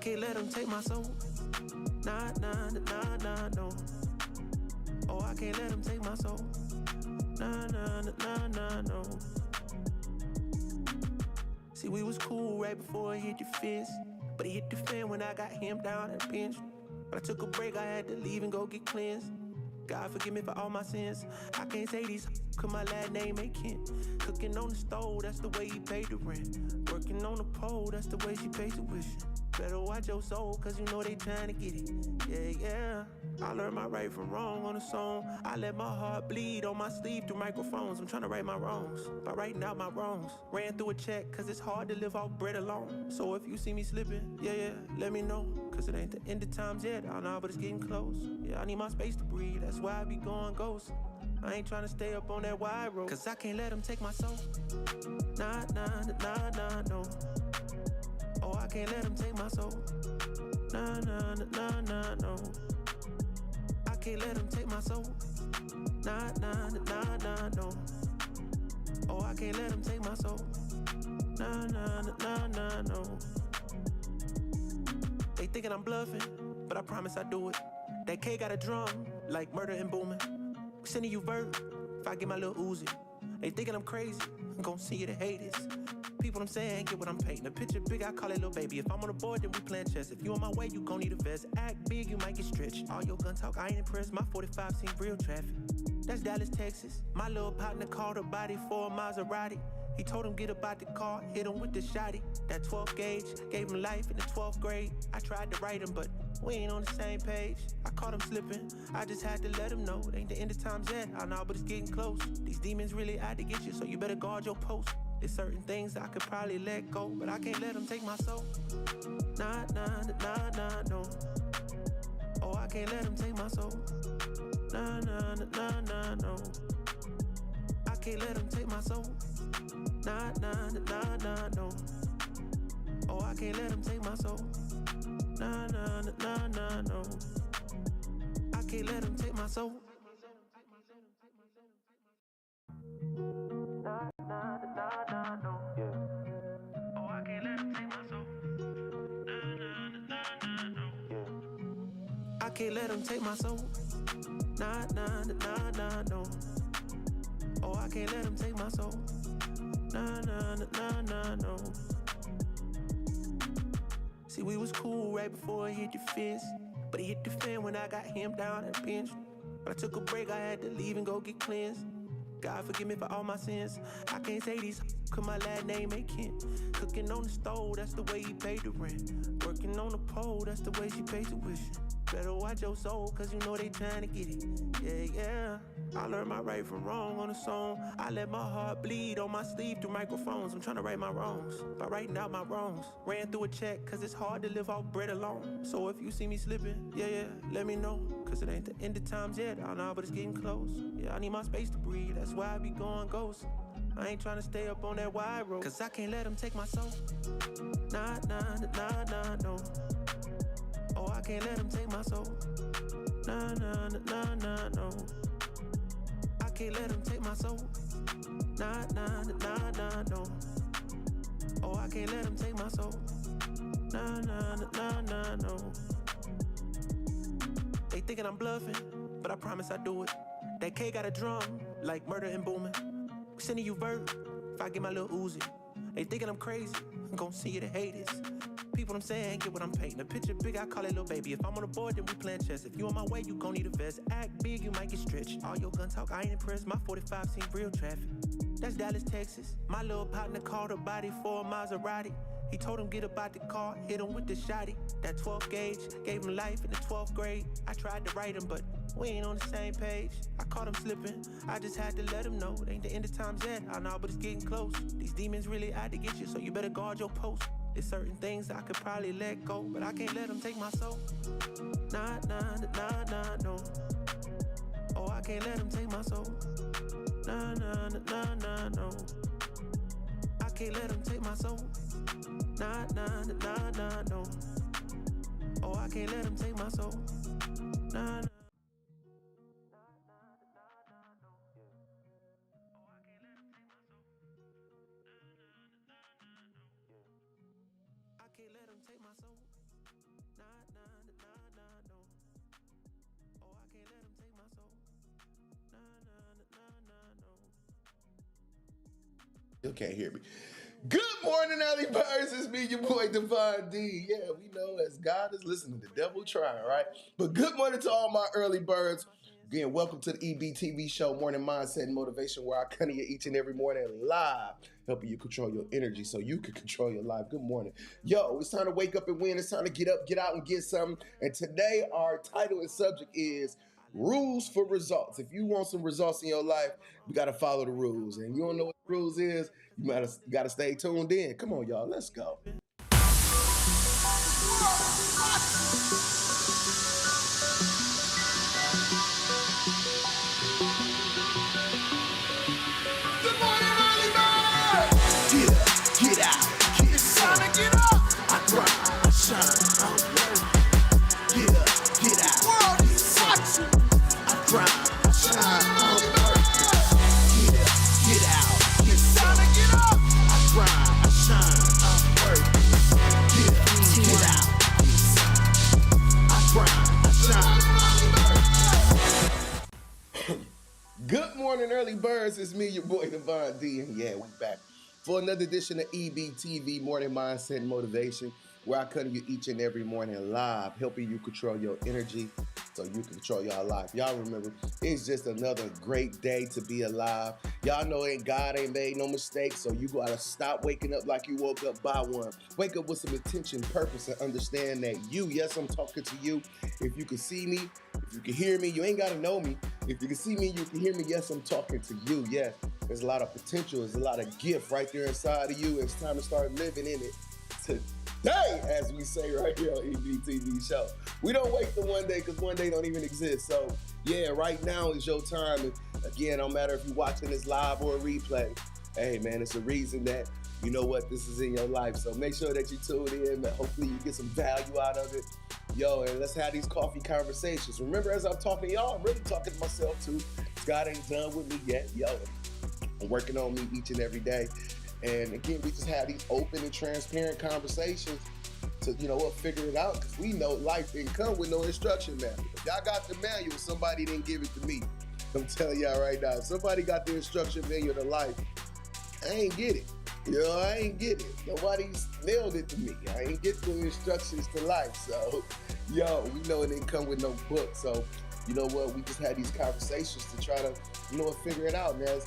can't let them take my soul. Nah, nah, nah, nah, no. Oh, I can't let them take my soul. Nah, nah, nah, nah, no. See, we was cool right before it hit the fist, but it hit the fan when I got him down and pinched. But I took a break, I had to leave and go get cleansed. God forgive me for all my sins. I can't say these cause my last name ain't Kent. Cooking on the stove, that's the way he paid the rent. Working on the pole, that's the way she paid tuition. Better watch your soul, cause you know they trying to get it. Yeah, yeah. I learned my right from wrong on a song. I let my heart bleed on my sleeve through microphones. I'm trying to right my wrongs by writing out my wrongs. Ran through a check, cause it's hard to live off bread alone. So if you see me slipping, yeah, let me know. Cause it ain't the end of times yet, I know, but it's getting close. Yeah, I need my space to breathe, that's why I be going ghost. I ain't trying to stay up on that wide road, cause I can't let them take my soul. Nah, nah, nah, nah, no. Oh, I can't let them take my soul. Nah, nah, nah, nah, no. I can't let them take my soul. Nah, nah, nah, nah, no. Oh, I can't let them take my soul. Nah, nah, nah, nah, no. They thinking I'm bluffing, but I promise I do it. That K got a drum, like murder and booming. We sending you vert, if I get my little Uzi. They thinking I'm crazy, I'm gon' see you to hate this. People I'm saying, get what I'm painting. A picture big, I call it little baby. If I'm on the board, then we playing chess. If you on my way, you gon' need a vest. Act big, you might get stretched. All your gun talk, I ain't impressed. My 45 seen real traffic. That's Dallas, Texas. My little partner called a body for a Maserati. He told him get up out the car, hit him with the shotty. That 12 gauge, gave him life in the 12th grade. I tried to write him, but we ain't on the same page. I caught him slipping, I just had to let him know. It ain't the end of times yet, I know, but it's getting close. These demons really out to get you, so you better guard your post. There's certain things I could probably let go, but I can't let them take my soul. Nah, nah, nah, nah, no. Oh, I can't let them take my soul. Nah, nah, nah, nah, no. I can't let them take my soul. Nah, nah, nah, nah, no. Oh, I can't let them take my soul. Nah, nah, nah, nah, no. I can't let them take my soul. Nah, nah, nah, nah, no. Yeah. Oh, I can't let them take my soul. Nah, nah, nah, nah, no. Yeah. I can't let them take my soul. Nah, nah, nah, nah, no. Oh, I can't let them take my soul. Nah, nah, nah, nah, no. See, we was cool right before it hit the fist, but it hit the fan when I got him down and pinched. But I took a break, I had to leave and go get cleansed. God forgive me for all my sins. I can't say these cause my last name ain't Kent. Cooking on the stove, that's the way he paid the rent. Working on the pole, that's the way she paid tuition. Better watch your soul, cause you know they trying to get it. Yeah, yeah. I learned my right from wrong on a song. I let my heart bleed on my sleeve through microphones. I'm trying to right my wrongs by writing out my wrongs. Ran through a check, cause it's hard to live off bread alone. So if you see me slipping, yeah, let me know. Cause it ain't the end of times yet, I know, but it's getting close. Yeah, I need my space to breathe, that's why I be going ghost. I ain't trying to stay up on that wide road, cause I can't let them take my soul. Nah, nah, nah, nah, no. Oh, I can't let them take my soul. Nah, nah, nah, nah, no. I can't let them take my soul. Nah, nah, nah, nah, no. Oh, I can't let them take my soul. Nah, nah, nah, nah, no. They thinking I'm bluffing, but I promise I do it. That K got a drum, like murder and booming. We sending you vert, if I get my little Uzi. They thinking I'm crazy, I'm gon' see you to hate this. People I'm saying, get what I'm painting. A picture big, I call it little baby. If I'm on the board, then we playing chess. If you on my way, you gon' need a vest. Act big, you might get stretched. All your gun talk, I ain't impressed. My 45 seen real traffic. That's Dallas, Texas. My little partner called a body for a Maserati. He told him get up out the car, hit him with the shotty. That 12 gauge, gave him life in the 12th grade. I tried to write him, but we ain't on the same page. I caught him slipping, I just had to let him know. It ain't the end of times yet, I know, but it's getting close. These demons really out to get you, so you better guard your post. There's certain things I could probably let go, but I can't let them take my soul. Nah, nah, nah, nah, no. Oh, I can't let them take my soul. Nah, nah, nah, nah, no. I can't let them take my soul. Nah, nah, nah, nah, no. Oh, I can't let them take my soul. Nah, nah. I can't let them take my soul. You can't hear me. Good morning, early birds. It's me, your boy Divine D. Yeah, we know as God is listening, the devil trying, right? But good morning to all my early birds. Again, welcome to the EBTV show, Morning Mindset and Motivation, where I come to you each and every morning live, helping you control your energy so you can control your life. Good morning. Yo, it's time to wake up and win. It's time to get up, get out, and get something. And today, our title and subject is Rules for Results. If you want some results in your life, you got to follow the rules. And you don't know what the rules is, you gotta stay tuned in. Come on, y'all. Let's go. Good morning, early bird. Get up, get out, it's time to get up. I grind, I shine, I work. Get up, get out. World is watching. I grind, I shine, I work. Get up, get out. It's time to get up. I grind, I shine, I work. Get up, get out. I grind, I shine. Good morning, early birds. It's me, your boy Divine D, and yeah, we back for another edition of EBTV Morning Mindset and Motivation, where I come to you each and every morning live, helping you control your energy so you can control your life. Y'all remember, it's just another great day to be alive. Y'all know God ain't made no mistakes, so you gotta stop waking up like you woke up by one. Wake up with some intention, purpose, and understand that yes, I'm talking to you. If you can see me, if you can hear me, you ain't gotta know me. If you can see me, you can hear me. Yes, I'm talking to you. Yes, there's a lot of potential. There's a lot of gift right there inside of you. It's time to start living in it today, as we say right here on EBTV show. We don't wait for one day because one day don't even exist. So, yeah, right now is your time. And again, no matter if you're watching this live or a replay, hey, man, it's a reason that you know what this is in your life. So make sure that you tune in. Hopefully you get some value out of it. Yo, and let's have these coffee conversations. Remember, as I'm talking to y'all, I'm really talking to myself too. God ain't done with me yet. Yo, I'm working on me each and every day. And again, we just have these open and transparent conversations to, figure it out. Because we know life didn't come with no instruction manual. If y'all got the manual, somebody didn't give it to me. I'm telling y'all right now, if somebody got the instruction manual to life, I ain't get it. I ain't get it. Nobody's nailed it to me. I ain't get the instructions to life. So, we know it didn't come with no book. So, you know what? We just had these conversations to try to, figure it out. And as,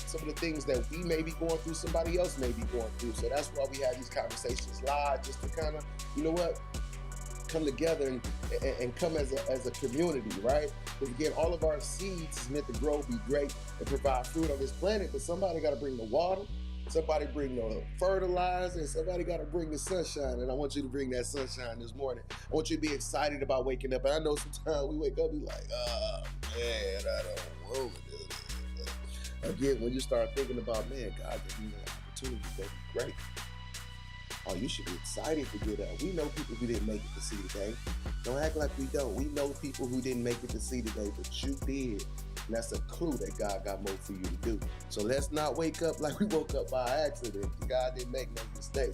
some of the things that we may be going through, somebody else may be going through. So that's why we have these conversations live, just to kind of, come together and come as a community, right? Because again, all of our seeds is meant to grow, be great, and provide fruit on this planet. But somebody got to bring the water, somebody bring the fertilizer, and somebody got to bring the sunshine. And I want you to bring that sunshine this morning. I want you to be excited about waking up. And I know sometimes we wake up and be like, oh man, I don't want to do this. But again, when you start thinking about, man, God gave me the opportunity, that'd be great. Oh, you should be excited to get up. We know people who didn't make it to see today. Don't act like we don't. We know people who didn't make it to see today, but you did. And that's a clue that God got more for you to do. So let's not wake up like we woke up by accident. God didn't make no mistake.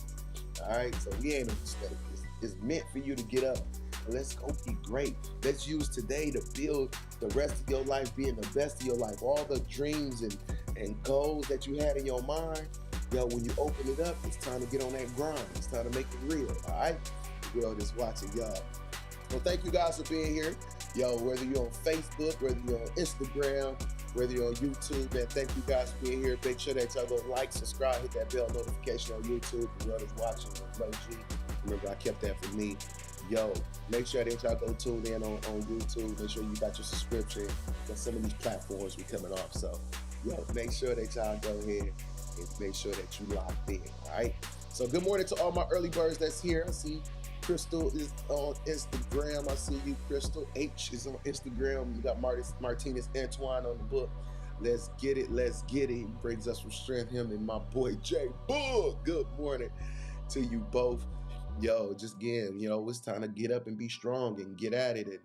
All right? So we ain't a mistake. It's meant for you to get up. Let's go be great. Let's use today to build the rest of your life being the best of your life. All the dreams and goals that you had in your mind, when you open it up, it's time to get on that grind. It's time to make it real, all right? The world is watching, y'all. Well, thank you guys for being here. Whether you're on Facebook, whether you're on Instagram, whether you're on YouTube, man, thank you guys for being here. Make sure that y'all go like, subscribe, hit that bell notification on YouTube. The world is watching. Emoji. Remember, I kept that for me. Make sure that y'all go tune in on YouTube. Make sure you got your subscription. Because some of these platforms be coming off. So, make sure that y'all go ahead and make sure that you locked in, all right? So good morning to all my early birds that's here. I see Crystal is on Instagram. I see you, Crystal. H is on Instagram. You got Martinez Antoine on the book. Let's get it. Let's get it. He brings us from strength. Him and my boy Jay Boog. Good morning to you both. Just again, it's time to get up and be strong and get at it and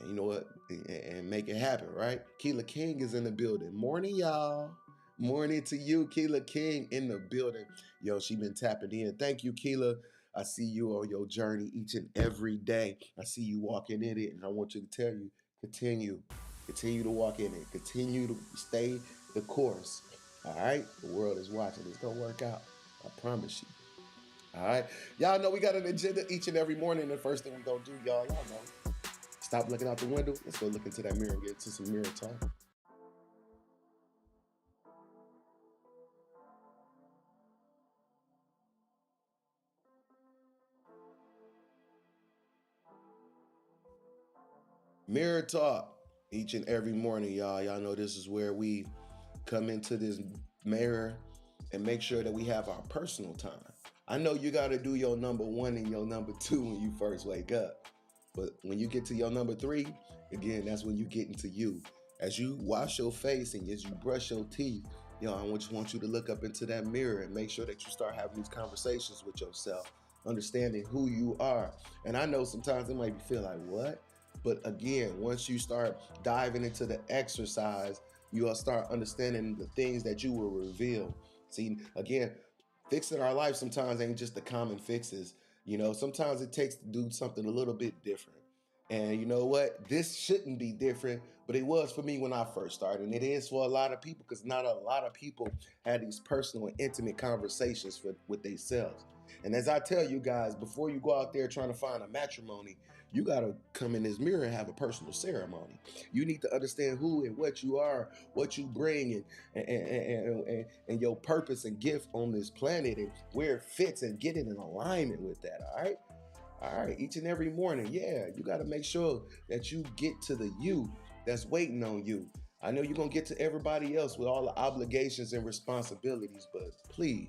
you know what, and make it happen, right? Keela King is in the building. Morning, y'all. Morning to you, Keela King in the building. She been tapping in. Thank you, Keela. I see you on your journey each and every day. I see you walking in it, and I want you to tell you, continue to walk in it. Continue to stay the course. All right? The world is watching. It's going to work out. I promise you. All right? Y'all know we got an agenda each and every morning. The first thing we going to do, y'all know. Stop looking out the window. Let's go look into that mirror and get to some mirror talk. Mirror talk each and every morning, y'all. Y'all know this is where we come into this mirror and make sure that we have our personal time. I know you got to do your number one and your number two when you first wake up. But when you get to your number three, again, that's when you get into you. As you wash your face and as you brush your teeth, I want you to look up into that mirror and make sure that you start having these conversations with yourself, understanding who you are. And I know sometimes it might feel like, what? But again, once you start diving into the exercise, you'll start understanding the things that you will reveal. See, again, fixing our life sometimes ain't just the common fixes. Sometimes it takes to do something a little bit different. And you know what? This shouldn't be different, but it was for me when I first started. And it is for a lot of people because not a lot of people had these personal and intimate conversations with themselves. And as I tell you guys, before you go out there trying to find a matrimony, you got to come in this mirror and have a personal ceremony. You need to understand who and what you are, what you bring, and your purpose and gift on this planet and where it fits and get it in alignment with that, all right? All right, each and every morning, you got to make sure that you get to the you that's waiting on you. I know you're going to get to everybody else with all the obligations and responsibilities, but please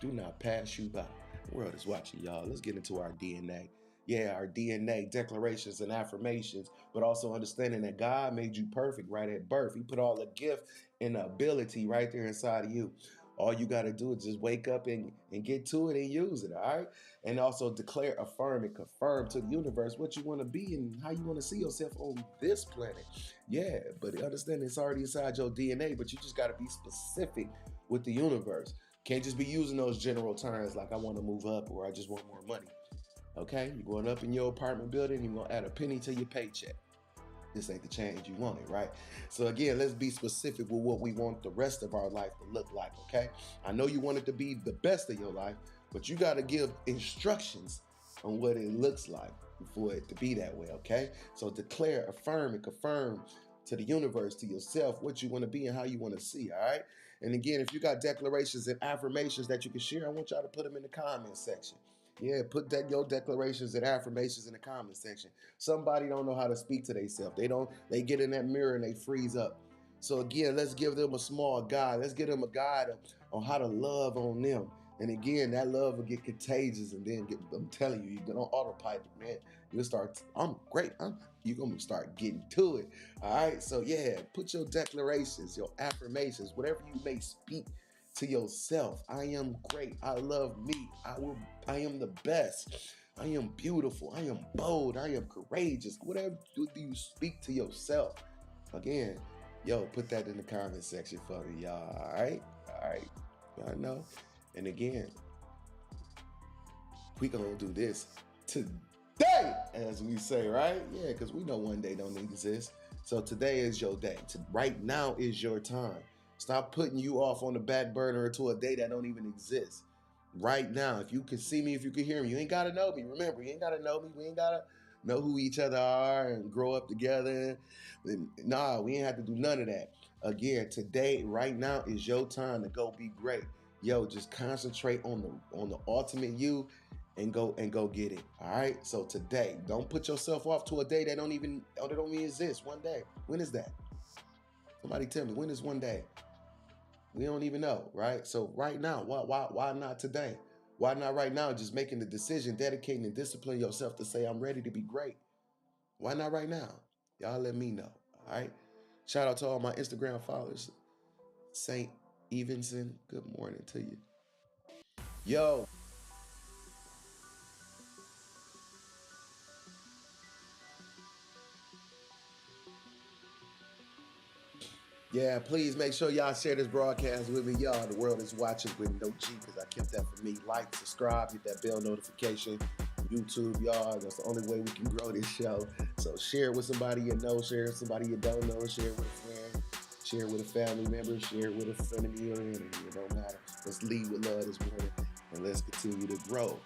do not pass you by. The world is watching, y'all. Let's get into our DNA. Our DNA, declarations and affirmations, but also understanding that God made you perfect right at birth. He put all the gift and the ability right there inside of you. All you got to do is just wake up and get to it and use it, all right? And also declare, affirm, and confirm to the universe what you want to be and how you want to see yourself on this planet. But understand it's already inside your DNA, but you just got to be specific with the universe. Can't just be using those general terms like I want to move up or I just want more money. Okay, you're going up in your apartment building, you're going to add a penny to your paycheck. This ain't the change you wanted, right? So again, let's be specific with what we want the rest of our life to look like, okay? I know you want it to be the best of your life, but you got to give instructions on what it looks like for it to be that way, okay? So declare, affirm, and confirm to the universe, to yourself, what you want to be and how you want to see, all right? And again, if you got declarations and affirmations that you can share, I want y'all to put them in the comment section. Put your declarations and affirmations in the comment section. Somebody don't know how to speak to themselves. They get in that mirror and they freeze up. So again, let's give them a small guide. Let's give them a guide on how to love on them. And again, that love will get contagious and then I'm telling you, you get on autopilot, man. You'll start, I'm great. You're going to start getting to it. All right. So put your declarations, your affirmations, whatever you may speak to yourself. I am great. I love me. I am the best. I am beautiful. I am bold. I am courageous. Whatever do you speak to yourself? Again, put that in the comment section for me, y'all. All right. Y'all know. And again, we gonna do this today, as we say, right? Because we know one day don't exist. So today is your day. Right now is your time. Stop putting you off on the back burner to a day that don't even exist. Right now, if you can see me, if you can hear me, you ain't got to know me. Remember, you ain't got to know me. We ain't got to know who each other are and grow up together. Nah, we ain't have to do none of that. Again, today, right now is your time to go be great. Just concentrate on the ultimate you and go get it. All right. So today, don't put yourself off to a day that don't even exist. One day. When is that? Somebody tell me, when is one day? We don't even know, right? So right now, why not today? Why not right now? Just making the decision, dedicating and disciplining yourself to say, I'm ready to be great. Why not right now? Y'all let me know, all right? Shout out to all my Instagram followers. Saint Evenson, good morning to you. Yo. Please make sure y'all share this broadcast with me. Y'all, the world is watching with no G because I kept that for me. Like, subscribe, hit that bell notification. YouTube, y'all, that's the only way we can grow this show. So share it with somebody you know, share it with somebody you don't know, share it with a friend, Share with a family member, share with a friend of your enemy. It don't matter. Let's lead with love this morning and let's continue to grow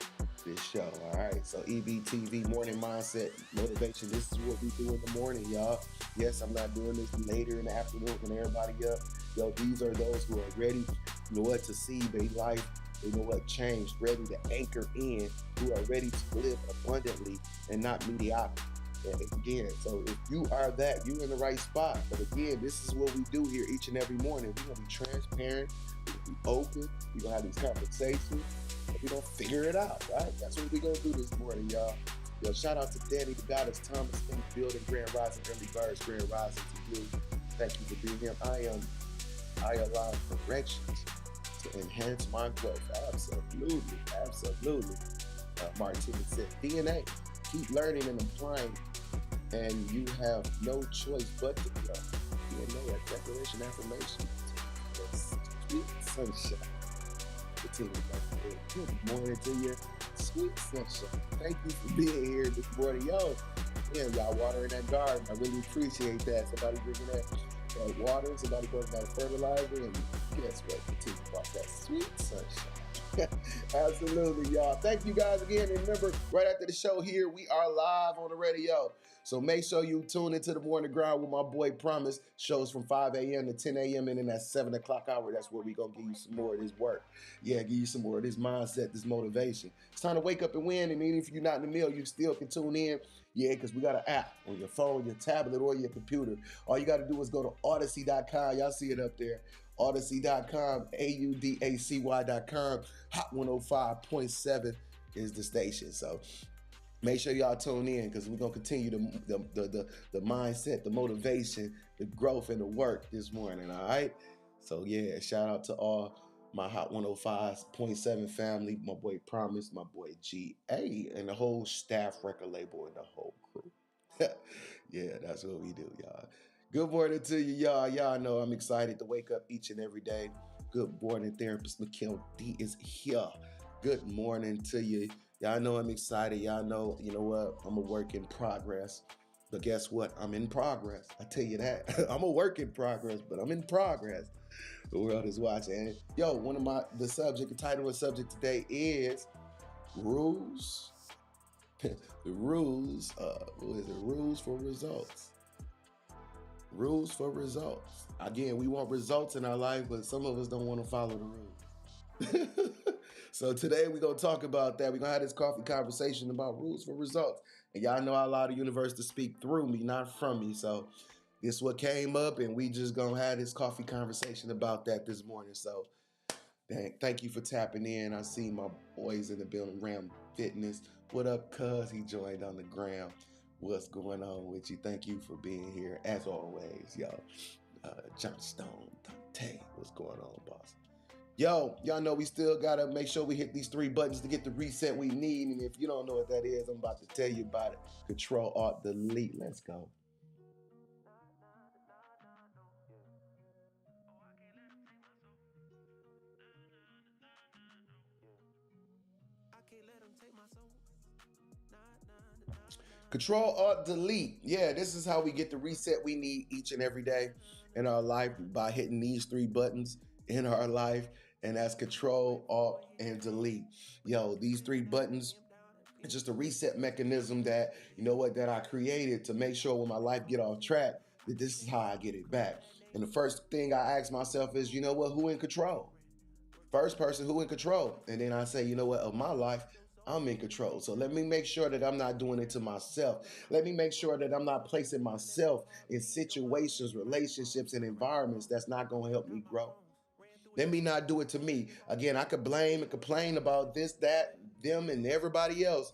this show. All right. So EBTV morning mindset motivation. This is what we do in the morning, y'all. Yes, I'm not doing this later in the afternoon when everybody up. Yo, these are those who are ready, you know what, to see their life, you know what, changed, ready to anchor in, who are ready to live abundantly and not mediocre. And again, so if you are that, you're in the right spot. But again, this is what we do here each and every morning. We're gonna be transparent, we're gonna be open, we're gonna have these conversations, and we're gonna figure it out, right? That's what we're gonna do this morning, y'all. Yo, shout out to Danny, the Goddess Thomas, in the building, Grand Rising, Early Birds, Grand Rising to you. Thank you for being here. I allow corrections to enhance my growth. Absolutely, absolutely. Martin said, DNA, keep learning and applying, and you have no choice but to grow. DNA, a declaration affirmation. Sweet sunshine. Good morning to you. Sweet sunshine. Thank you for being here this morning. Yo, man, y'all watering that garden. I really appreciate that. Somebody bringing that water, somebody going down fertilizer, and guess what? Continue about that sweet sunshine. Absolutely, y'all. Thank you guys again. And remember, right after the show here, we are live on the radio. So make sure you tune into the morning grind with my boy Promise. Shows from 5 a.m. to 10 a.m. and then that 7 o'clock hour. That's where we're going to give you some more of this work. Yeah, give you some more of this mindset, this motivation. It's time to wake up and win. And even if you're not in the mill, you still can tune in. Yeah, because we got an app on your phone, your tablet, or your computer. All you got to do is go to Odyssey.com. Y'all see it up there. Odyssey.com, AUDACY.com. Hot 105.7 is the station. So make sure y'all tune in because we're going to continue the mindset, the motivation, the growth, and the work this morning, all right? So, yeah, shout out to all my Hot 105.7 family, my boy Promise, my boy GA, and the whole staff record label and the whole crew. Yeah, that's what we do, y'all. Good morning to you, y'all. Y'all know I'm excited to wake up each and every day. Good morning, therapist Mikhail D is here. Good morning to you. Y'all know I'm excited. Y'all know, you know what? I'm a work in progress. But guess what? I'm in progress. I tell you that. I'm a work in progress, but I'm in progress. The world is watching. Yo, the title of the subject today is rules. The rules, what is it? Rules for results. Rules for results. Again, we want results in our life, but some of us don't want to follow the rules. So today we're going to talk about that. We're going to have this coffee conversation about rules for results. And y'all know I allow the universe to speak through me, not from me. So this is what came up, and we just going to have this coffee conversation about that this morning. So thank you for tapping in. I see my boys in the building, Ram Fitness. What up, cuz? He joined on the gram. What's going on with you? Thank you for being here, as always, yo. John Stone, Dante, what's going on, boss? Yo, y'all know we still got to make sure we hit these 3 buttons to get the reset we need. And if you don't know what that is, I'm about to tell you about it. Control, Alt, Delete. Let's go. Control, Alt, Delete. Yeah, this is how we get the reset we need each and every day in our life by hitting these 3 buttons in our life. And that's Control, Alt, and Delete. Yo, these 3 buttons, it's just a reset mechanism that, you know what, that I created to make sure when my life get off track, that this is how I get it back. And the first thing I ask myself is, you know what, who in control? First person, who in control? And then I say, you know what, of my life, I'm in control. So let me make sure that I'm not doing it to myself. Let me make sure that I'm not placing myself in situations, relationships, and environments that's not going to help me grow. Let me not do it to me. Again, I could blame and complain about this, that, them, and everybody else.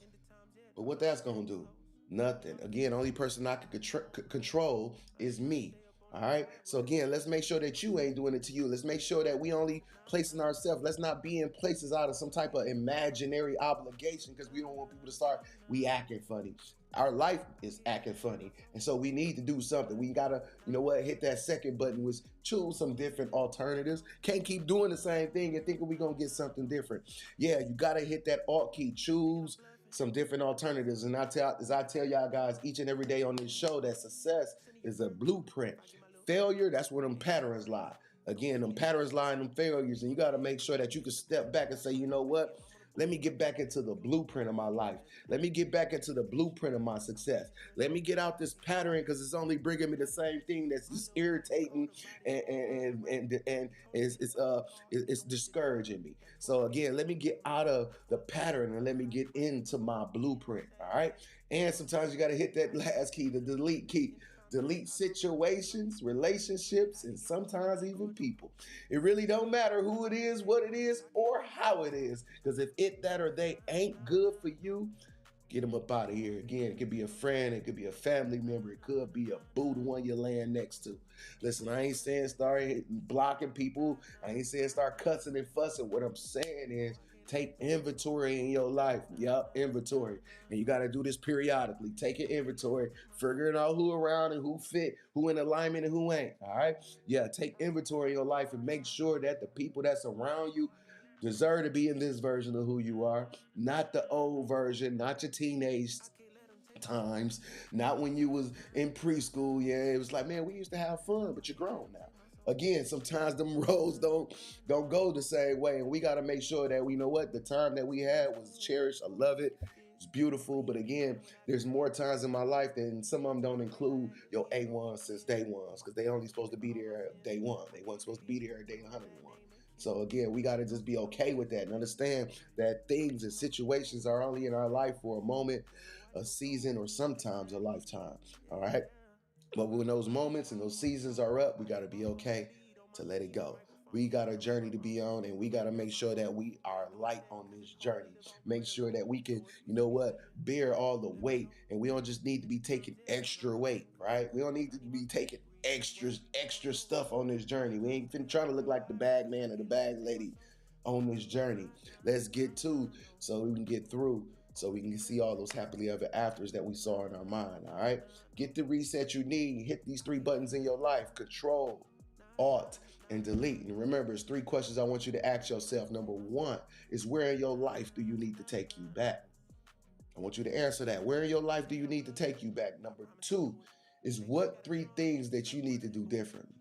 But what that's going to do? Nothing. Again, only person I can control is me. All right. So again, let's make sure that you ain't doing it to you. Let's make sure that we only placing ourselves. Let's not be in places out of some type of imaginary obligation because we don't want people to start, we acting funny. Our life is acting funny. And so we need to do something. We got to, you know what, hit that second button, which choose some different alternatives. Can't keep doing the same thing and thinking we're going to get something different. Yeah, you got to hit that Alt key, choose some different alternatives. And as I tell y'all guys each and every day on this show, that success is a blueprint failure, that's where them patterns lie. Again, them patterns lie in them failures, and you got to make sure that you can step back and say, you know what? Let me get back into the blueprint of my life. Let me get back into the blueprint of my success. Let me get out this pattern because it's only bringing me the same thing that's just irritating and it's discouraging me. So again, let me get out of the pattern and let me get into my blueprint. All right. And sometimes you got to hit that last key, the delete key. Delete situations, relationships, and sometimes even people. It really don't matter who it is, what it is, or how it is. Because if it, that, or they ain't good for you, get them up out of here. Again, it could be a friend, it could be a family member, it could be a boo, the one you're laying next to. Listen, I ain't saying start blocking people. I ain't saying start cussing and fussing. What I'm saying is take inventory in your life. Yup, inventory. And you got to do this periodically. Take an inventory, figuring out who around and who fit, who in alignment and who ain't. All right? Yeah, take inventory in your life and make sure that the people that's around you deserve to be in this version of who you are, not the old version, not your teenage times, not when you was in preschool. Yeah, it was like, man, we used to have fun, but you're grown now. Again, sometimes them roads don't go the same way, and we got to make sure that we know what the time that we had was cherished. I love it. It's beautiful, but again, there's more times in my life than some of them don't include your A1 since day ones because they only supposed to be there day one. They weren't supposed to be there at day 101. So again, we got to just be okay with that and understand that things and situations are only in our life for a moment, a season, or sometimes a lifetime. All right. But when those moments and those seasons are up, we got to be okay to let it go. We got a journey to be on, and we got to make sure that we are light on this journey. Make sure that we can, you know what, bear all the weight, and we don't just need to be taking extra weight, right? We don't need to be taking extra stuff on this journey. We ain't been trying to look like the bag man or the bag lady on this journey. Let's get to so we can get through, so we can see all those happily ever afters that we saw in our mind. All right, get the reset you need. Hit these 3 buttons in your life: Control, Alt, and Delete. And remember, it's 3 questions I want you to ask yourself. Number 1 is, where in your life do you need to take you back? I want you to answer that. Where in your life do you need to take you back? Number 2 is, what 3 things that you need to do differently?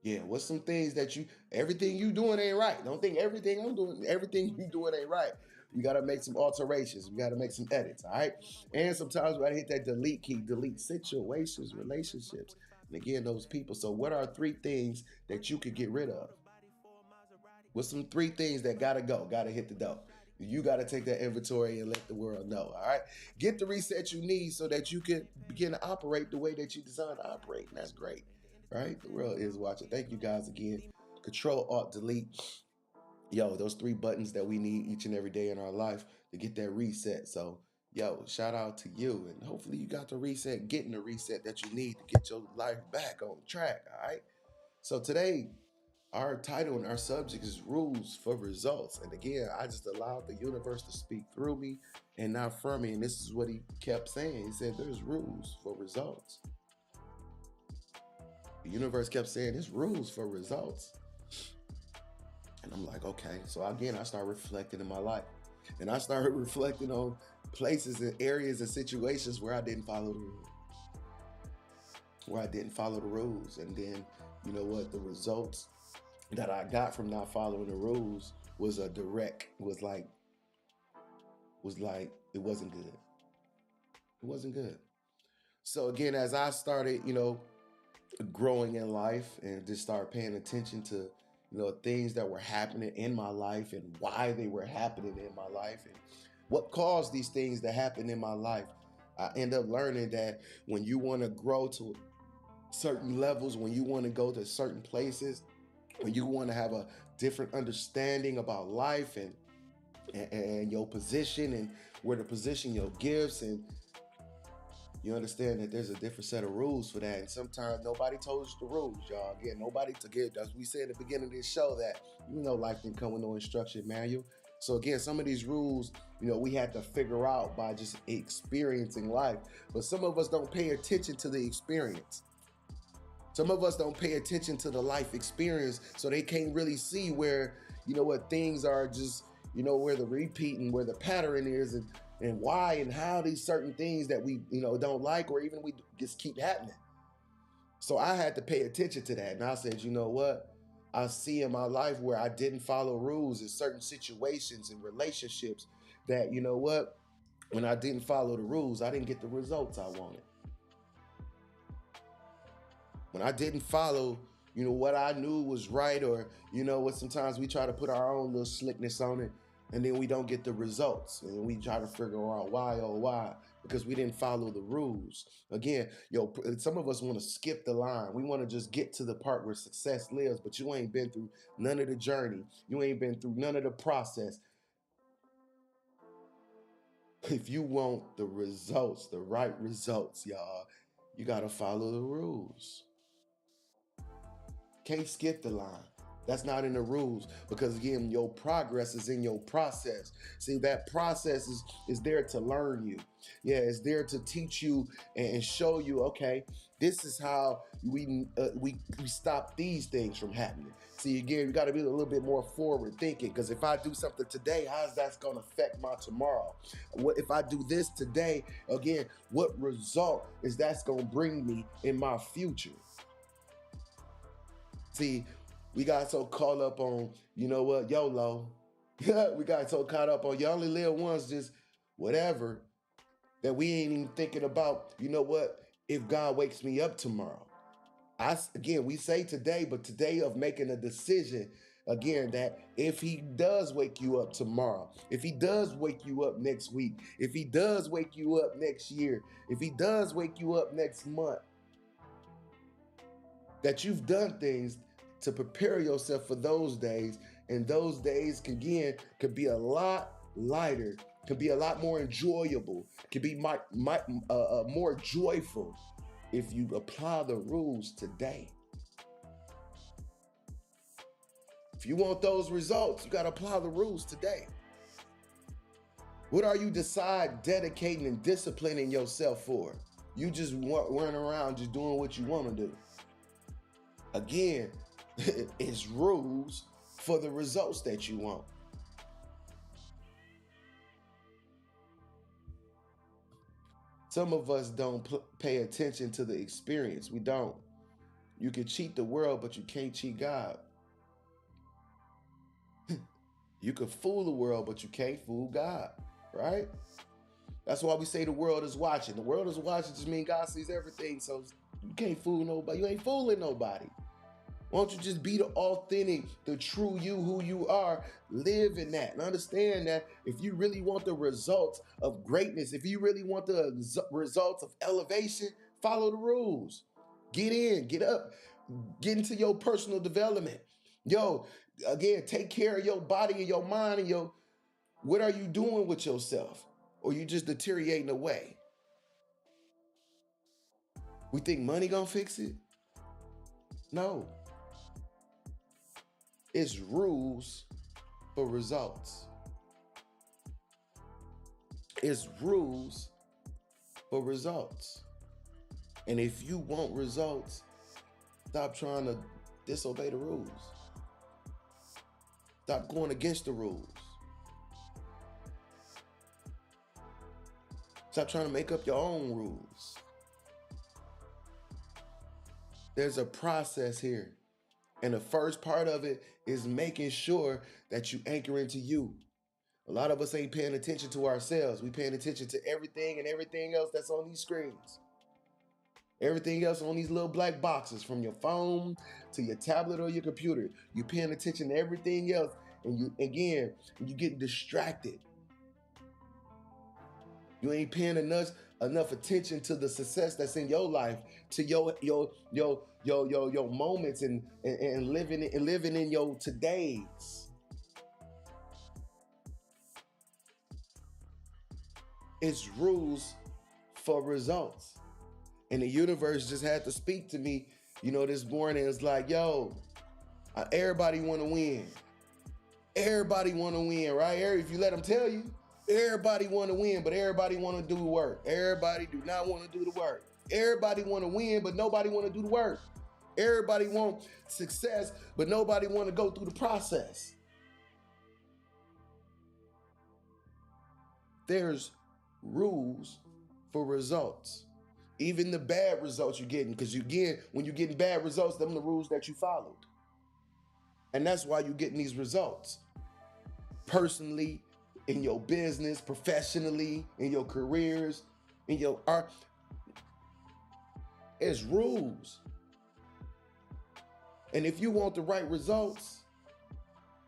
Yeah, what's some things that everything you doing ain't right. Don't think everything I'm doing, everything you doing ain't right. We got to make some alterations. We got to make some edits, all right? And sometimes we got to hit that delete key, delete situations, relationships, and again, those people. So what are 3 things that you could get rid of? What's some 3 things that got to go, got to hit the door? You got to take that inventory and let the world know, all right? Get the reset you need so that you can begin to operate the way that you designed to operate, and that's great, right? The world is watching. Thank you guys again. Control, Alt, Delete. Yo, those 3 buttons that we need each and every day in our life to get that reset. So, yo, shout out to you. And hopefully you got the reset, getting the reset that you need to get your life back on track, all right? So today, our title and our subject is Rules for Results. And again, I just allowed the universe to speak through me and not from me. And this is what he kept saying. He said, there's rules for results. The universe kept saying, there's rules for results. And I'm like, okay. So again, I started reflecting in my life. And I started reflecting on places and areas and situations where I didn't follow the rules. And then, you know what? The results that I got from not following the rules was it wasn't good. It wasn't good. So again, as I started, growing in life and just start paying attention to, things that were happening in my life and why they were happening in my life and what caused these things to happen in my life, I end up learning that when you want to grow to certain levels, when you want to go to certain places, when you want to have a different understanding about life and your position and where to position your gifts, and you understand that there's a different set of rules for that. And sometimes nobody told us the rules, y'all. Again, nobody to give. As we said at the beginning of this show, that life didn't come with no instruction manual. So again, some of these rules, we had to figure out by just experiencing life. But some of us don't pay attention to the experience. Some of us don't pay attention to the life experience, so they can't really see where, things are just, where the repeat and where the pattern is and why and how these certain things that we, don't like or even we just keep happening. So I had to pay attention to that. And I said, you know what? I see in my life where I didn't follow rules in certain situations and relationships that, you know what? When I didn't follow the rules, I didn't get the results I wanted. When I didn't follow, what I knew was right, or, what sometimes we try to put our own little slickness on it, and then we don't get the results. And we try to figure out why, oh, why? Because we didn't follow the rules. Again, some of us want to skip the line. We want to just get to the part where success lives, but you ain't been through none of the journey. You ain't been through none of the process. If you want the results, the right results, y'all, you got to follow the rules. Can't skip the line. That's not in the rules, because again, your progress is in your process. See, that process is there to learn you. Yeah, it's there to teach you and show you, okay, this is how we stop these things from happening. See, again, you got to be a little bit more forward thinking, because if I do something today, how's that going to affect my tomorrow? What if I do this today? Again, what result is that's going to bring me in my future? See, we got so caught up on, YOLO. We got so caught up on you only live once, just whatever, that we ain't even thinking about, if God wakes me up tomorrow. Again, we say today, but today of making a decision, again, that if he does wake you up tomorrow, if he does wake you up next week, if he does wake you up next year, if he does wake you up next month, that you've done things to prepare yourself for those days, and those days could be a lot lighter, could be a lot more enjoyable, could be more joyful if you apply the rules today. If you want those results, you got to apply the rules today. What are you dedicating and disciplining yourself for? You just running around just doing what you want to do. Again, it's rules for the results that you want. Some of us don't pay attention to the experience. We don't. You can cheat the world, but you can't cheat God. You can fool the world, but you can't fool God, right? That's why we say the world is watching. The world is watching just means God sees everything, so you can't fool nobody. You ain't fooling nobody. Why don't you just be the authentic, the true you, who you are, live in that. And understand that if you really want the results of greatness, if you really want the results of elevation, follow the rules. Get in, get up, get into your personal development. Again, take care of your body and your mind and what are you doing with yourself? Or you just deteriorating away? We think money gonna fix it? No. It's rules for results. It's rules for results. And if you want results, stop trying to disobey the rules. Stop going against the rules. Stop trying to make up your own rules. There's a process here. And the first part of it is making sure that you anchor into you. A lot of us ain't paying attention to ourselves. We paying attention to everything and everything else that's on these screens. Everything else on these little black boxes, from your phone to your tablet or your computer. You're paying attention to everything else, and you getting distracted. You ain't paying enough attention to the success that's in your life, to your moments and living in your todays. It's rules for results. And the universe just had to speak to me, this morning. It's like, everybody want to win. Everybody want to win, right? If you let them tell you, everybody want to win, but everybody want to do the work. Everybody do not want to do the work. Everybody want to win, but nobody want to do the work. Everybody want success, but nobody want to go through the process. There's rules for results. Even the bad results you're getting, because again, when you're getting bad results, them are the rules that you followed. And that's why you're getting these results. Personally, in your business, professionally, in your careers, in your art. It's rules. And if you want the right results,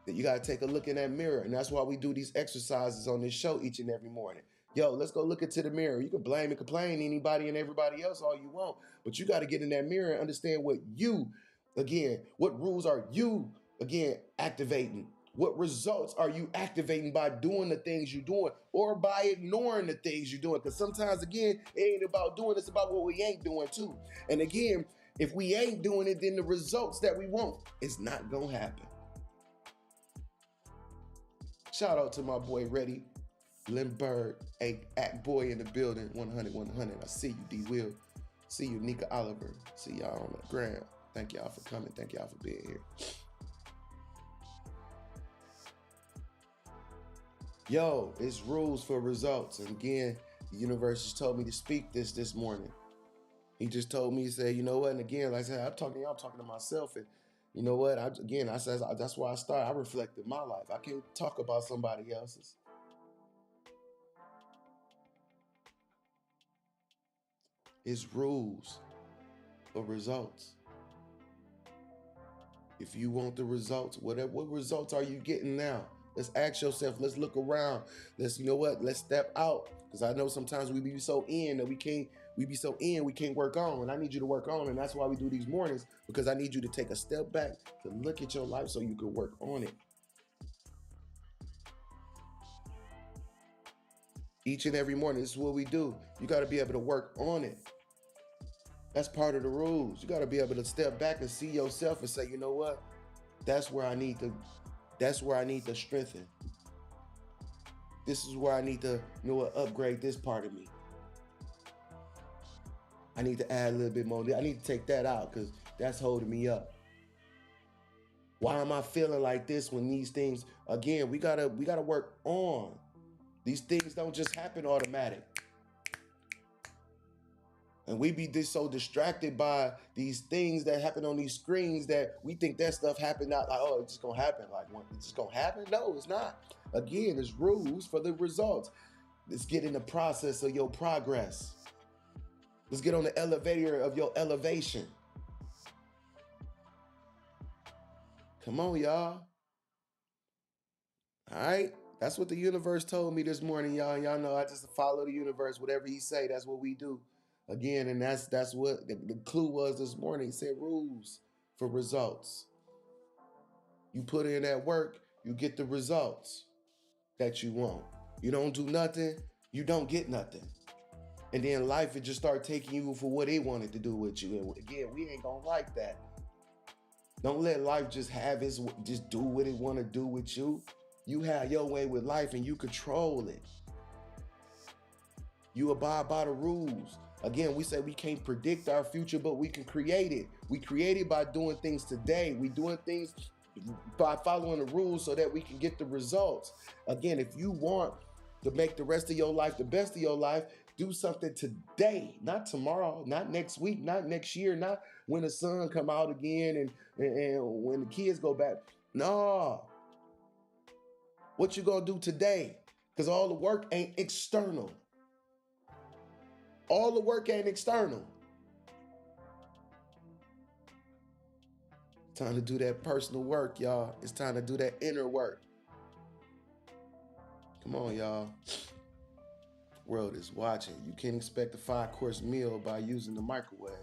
then you got to take a look in that mirror. And that's why we do these exercises on this show each and every morning. Yo, let's go look into the mirror. You can blame and complain anybody and everybody else all you want, but you got to get in that mirror and understand what you, again, what rules are you, again, activating? What results are you activating by doing the things you're doing or by ignoring the things you're doing? Because sometimes, again, it ain't about doing, it's about what we ain't doing too. And again, if we ain't doing it, then the results that we want is not going to happen. Shout out to my boy Reddy Lindbergh, act boy in the building, 100, 100. I see you, D. Will. See you, Nika Oliver. See y'all on the ground. Thank y'all for coming. Thank y'all for being here. Yo, it's rules for results. And again, the universe just told me to speak this morning. He just told me, he said, you know what? And again, like I said, I'm talking to y'all, I'm talking to myself. And you know what? I said, that's why I started. I reflected my life. I can't talk about somebody else's. It's rules for results. If you want the results, what results are you getting now? Let's ask yourself, let's look around. Let's, you know what? Let's step out. Because I know sometimes we be so in that we can't work on. And I need you to work on. And that's why we do these mornings, because I need you to take a step back to look at your life so you can work on it. Each and every morning, this is what we do. You got to be able to work on it. That's part of the rules. You got to be able to step back and see yourself and say, you know what? That's where I need to strengthen. This is where I need to, you know what, upgrade this part of me. I need to add a little bit more. I need to take that out because that's holding me up. Why am I feeling like this when these things, again, we gotta work on. These things don't just happen automatic. And we be so distracted by these things that happen on these screens that we think that stuff happened out like, oh, it's just gonna happen. Like, it's just gonna happen? No, it's not. Again, it's rules for the results. Let's get in the process of your progress. Let's get on the elevator of your elevation. Come on, y'all. All right. That's what the universe told me this morning, y'all. Y'all know I just follow the universe. Whatever he say, that's what we do. Again, and that's what the clue was this morning. He said rules for results. You put in that work, you get the results that you want. You don't do nothing, you don't get nothing. And then life would just start taking you for what it wanted to do with you. And again, we ain't gonna like that. Don't let life just do what it want to do with you. You have your way with life and you control it. You abide by the rules. Again, we say we can't predict our future, but we can create it. We create it by doing things today. We doing things by following the rules so that we can get the results. Again, if you want to make the rest of your life the best of your life, do something today, not tomorrow, not next week, not next year, not when the sun come out again and when the kids go back. No. What you gonna do today? Because all the work ain't external. All the work ain't external. Time to do that personal work, y'all. It's time to do that inner work. Come on, y'all. World is watching. You can't expect a 5-course meal by using the microwave.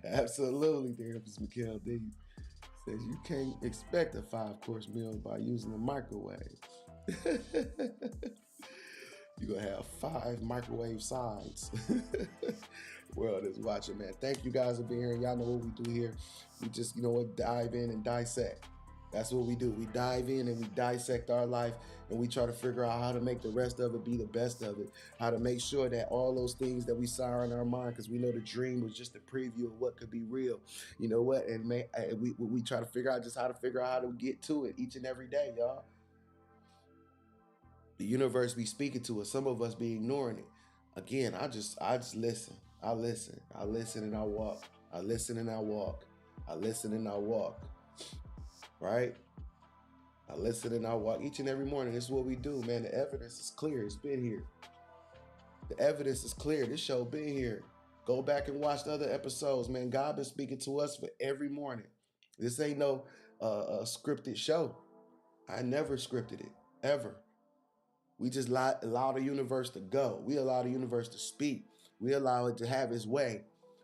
Absolutely, Therapist Mikhail D. Says you can't expect a 5-course meal by using the microwave. You're going to have 5 microwave sides. World is watching, man. Thank you guys for being here. Y'all know what we do here. We just, you know what, dive in and dissect. That's what we do. We dive in and we dissect our life and we try to figure out how to make the rest of it be the best of it. How to make sure that all those things that we saw in our mind, because we know the dream was just a preview of what could be real. You know what? And we try to figure out how to get to it each and every day, y'all. The universe be speaking to us. Some of us be ignoring it. again, I just listen. I listen. I listen and I walk. I listen and I walk. I listen and I walk. Right? I listen and I walk each and every morning. This is what we do, man. The evidence is clear. It's been here. The evidence is clear. This show been here. Go back and watch the other episodes, man. God been speaking to us for every morning. This ain't no scripted show. I never scripted it, ever. We just allow the universe to go. We allow the universe to speak. We allow it to have its way.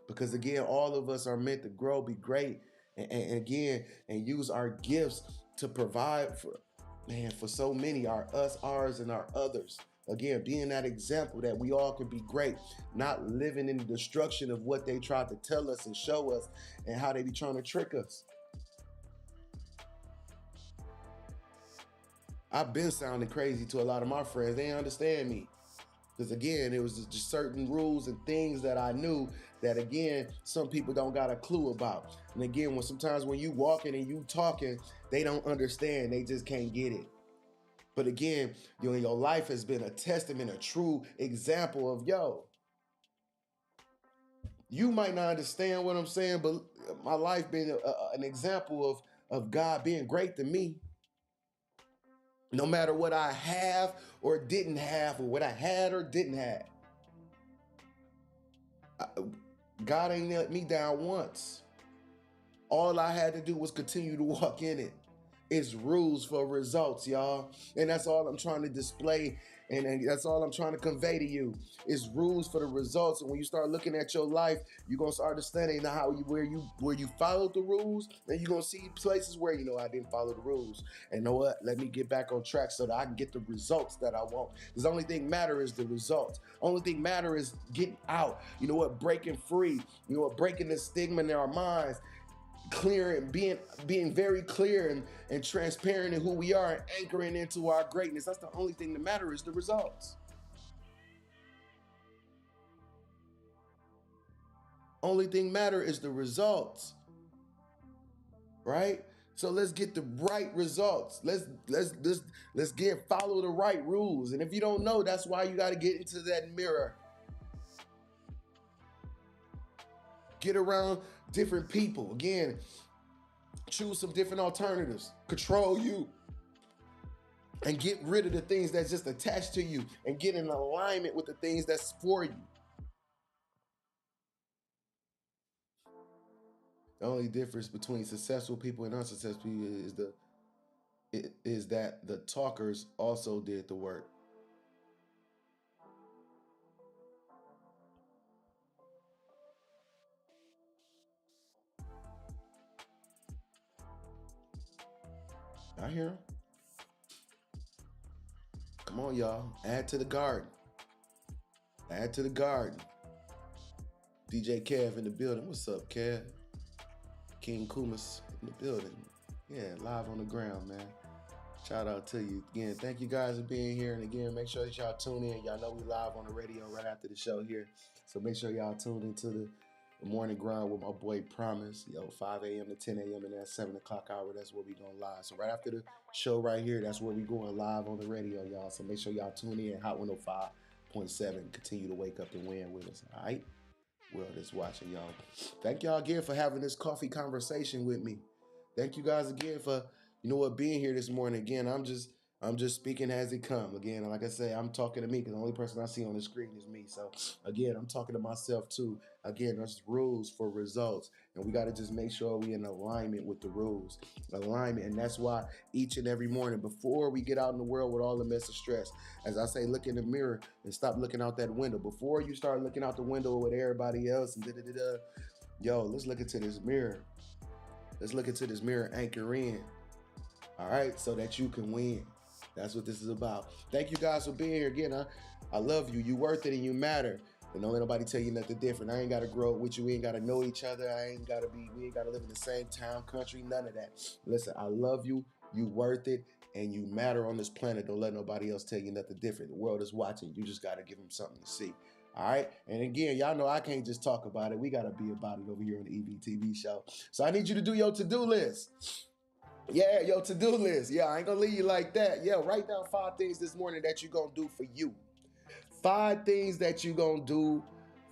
Because again, all of us are meant to grow, be great, and use our gifts to provide for so many, our us, ours, and our others. Again, being that example that we all can be great, not living in the destruction of what they tried to tell us and show us and how they be trying to trick us. I've been sounding crazy to a lot of my friends. They understand me. Because again, it was just certain rules and things that I knew that, again, some people don't got a clue about. And again, sometimes when you walking and you talking, they don't understand. They just can't get it. But again, your life has been a testament, a true example of, you might not understand what I'm saying, but my life been an example of God being great to me. No matter what I have or didn't have, or what I had or didn't have. God ain't let me down once. All I had to do was continue to walk in it. It's rules for results, y'all. And that's all I'm trying to display. And that's all I'm trying to convey to you. It's rules for the results. And when you start looking at your life, you're going to start understanding where you followed the rules. And you're going to see places where, I didn't follow the rules. And you know what? Let me get back on track so that I can get the results that I want. Because the only thing matter is the results. Only thing matter is getting out. You know what? Breaking free. You know what? Breaking the stigma in our minds. Clear and being very clear and transparent in who we are and anchoring into our greatness. That's the only thing that matters is the results. Only thing matter is the results. Right? So let's get the right results. Let's follow the right rules. And if you don't know, that's why you got to get into that mirror. Get around different people. Again, choose some different alternatives. Control you. And get rid of the things that's just attached to you. And get in alignment with the things that's for you. The only difference between successful people and unsuccessful people is that the talkers also did the work. I hear him. Come on, y'all. Add to the garden. Add to the garden. DJ Kev in the building. What's up, Kev? King Kumas in the building. Yeah, live on the ground, man. Shout out to you. Again, thank you guys for being here. And again, make sure that y'all tune in. Y'all know we live on the radio right after the show here. So make sure y'all tune into the morning grind with my boy Promise. 5 a.m. to 10 a.m. in that 7 o'clock hour. That's where we going live. So right after the show right here, that's where we going live on the radio, y'all. So make sure y'all tune in. Hot 105.7. Continue to wake up and win with us. All right? World is watching, y'all. Thank y'all again for having this coffee conversation with me. Thank you guys again for, being here this morning. Again, I'm just speaking as it come. Again, like I say, I'm talking to me because the only person I see on the screen is me. So again, I'm talking to myself too. Again, there's rules for results. And we got to just make sure we in alignment with the rules. Alignment. And that's why each and every morning, before we get out in the world with all the mess of stress, as I say, look in the mirror and stop looking out that window. Before you start looking out the window with everybody else and let's look into this mirror. Let's look into this mirror, anchor in. All right, so that you can win. That's what this is about. Thank you guys for being here again. I love you. You worth it and you matter. And don't let nobody tell you nothing different. I ain't got to grow up with you. We ain't got to know each other. We ain't got to live in the same town, country, none of that. Listen, I love you. You worth it and you matter on this planet. Don't let nobody else tell you nothing different. The world is watching. You just got to give them something to see. All right. And again, y'all know I can't just talk about it. We got to be about it over here on the EBTV show. So I need you to do your to-do list. Yeah, your to-do list. Yeah, I ain't gonna leave you like that. Yeah, write down 5 things this morning that you're gonna do for you. 5 things that you gonna do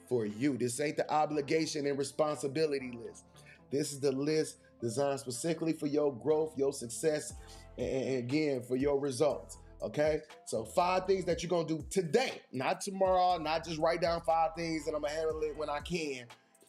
for you. This ain't the obligation and responsibility list. This is the list designed specifically for your growth, your success, and again, for your results. Okay, so 5 things that you're gonna do today, not tomorrow, not just write down 5 things and I'm gonna handle it when I can.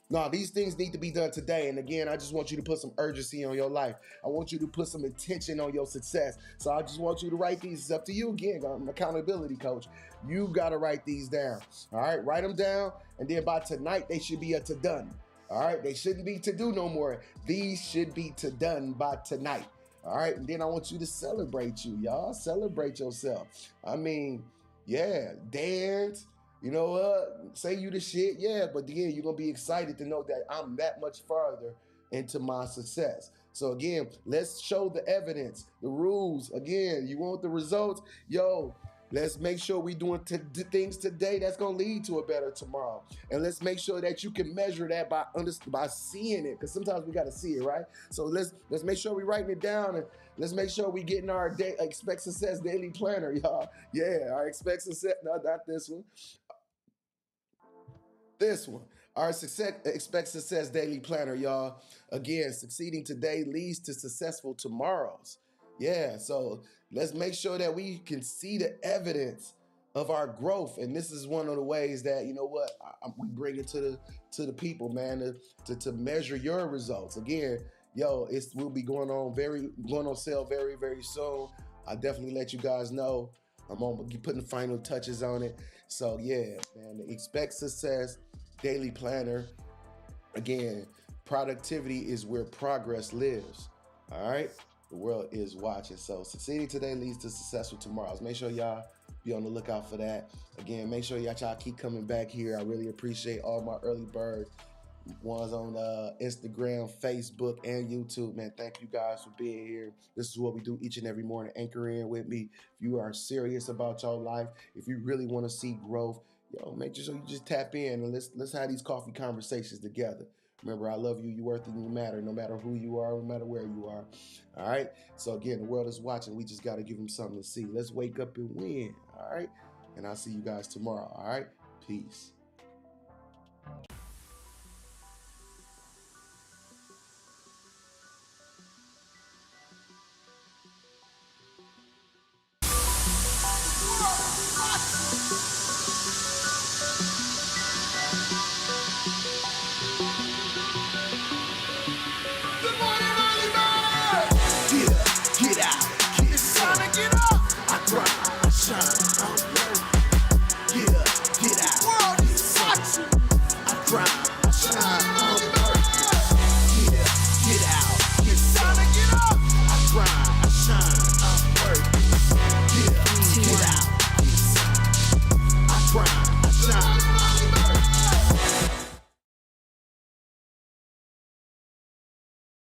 No, these things need to be done today. And again, I just want you to put some urgency on your life. I want you to put some intention on your success. So I just want you to write these. It's up to you again. I'm an accountability coach. You got to write these down. All right, write them down. And then by tonight, they should be a to done. All right, they shouldn't be to do no more. These should be to done by tonight. All right, and then I want you to celebrate you, y'all. Celebrate yourself. I mean, yeah, dance. You know what? Say you the shit, yeah, but then you're gonna be excited to know that I'm that much farther into my success. So again, let's show the evidence, the rules. Again, you want the results? Yo, let's make sure we're doing things today that's gonna lead to a better tomorrow. And let's make sure that you can measure that by seeing it, because sometimes we gotta see it, right? So let's make sure we're writing it down, and let's make sure we getting our expect success daily planner, y'all. Yeah, our expect success, no, not this one. This one, our expect success daily planner, y'all. Again, succeeding today leads to successful tomorrows. Yeah, so let's make sure that we can see the evidence of our growth, and this is one of the ways that, you know what, we bring it to the people, man, to measure your results. Again, yo, it will be going on sale very, very soon. I'll definitely let you guys know. I'm gonna be putting the final touches on it. So yeah, man, the expect success daily planner. Again, productivity is where progress lives. All right, the world is watching. So succeeding today leads to successful tomorrows. Make sure y'all be on the lookout for that. Again, make sure y'all keep coming back here. I really appreciate all my early bird ones on Instagram, Facebook, and YouTube. Man, thank you guys for being here. This is what we do each and every morning. Anchor in with me. If you are serious about your life, if you really want to see growth, yo, make sure you just tap in and let's have these coffee conversations together. Remember, I love you. You're worth it. You matter. No matter who you are, no matter where you are. All right. So again, the world is watching. We just got to give them something to see. Let's wake up and win. All right. And I'll see you guys tomorrow. All right. Peace.